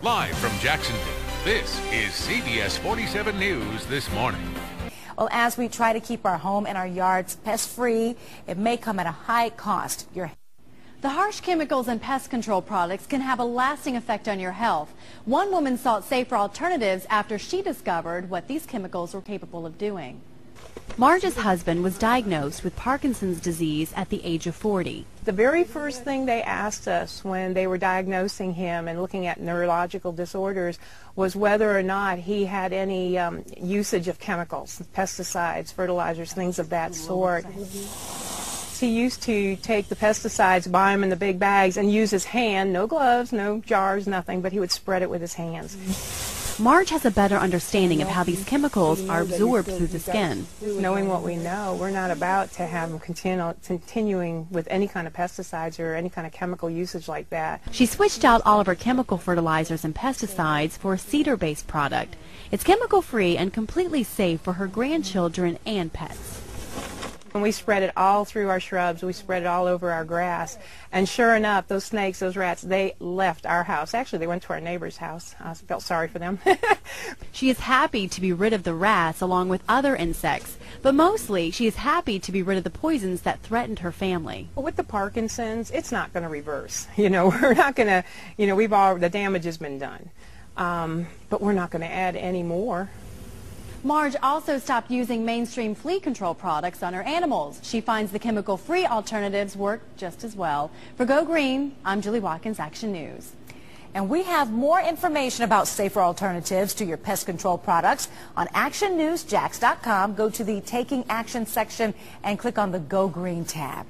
Live from Jacksonville, this is CBS 47 News This Morning. Well, as we try to keep our home and our yards pest-free, it may come at a high cost. The harsh chemicals and pest control products can have a lasting effect on your health. One woman sought safer alternatives after she discovered what these chemicals were capable of doing. Marge's husband was diagnosed with Parkinson's disease at the age of 40. The very first thing they asked us when they were diagnosing him and looking at neurological disorders was whether or not he had any usage of chemicals, pesticides, fertilizers, things of that sort. He used to take the pesticides, buy them in the big bags, and use his hand, no gloves, no jars, nothing, but he would spread it with his hands. Marge has a better understanding of how these chemicals are absorbed through the skin. Knowing what we know, we're not about to have them continuing with any kind of pesticides or any kind of chemical usage like that. She switched out all of her chemical fertilizers and pesticides for a cedar-based product. It's chemical-free and completely safe for her grandchildren and pets. And we spread it all through our shrubs. We spread it all over our grass. And sure enough, those snakes, those rats, they left our house. Actually, they went to our neighbor's house. I felt sorry for them. She is happy to be rid of the rats along with other insects. But mostly, she is happy to be rid of the poisons that threatened her family. With the Parkinson's, it's not going to reverse. We're not going to, the damage has been done. But we're not going to add any more. Marge also stopped using mainstream flea control products on her animals. She finds the chemical-free alternatives work just as well. For Go Green, I'm Julie Watkins, Action News. And we have more information about safer alternatives to your pest control products on actionnewsjax.com. Go to the Taking Action section and click on the Go Green tab.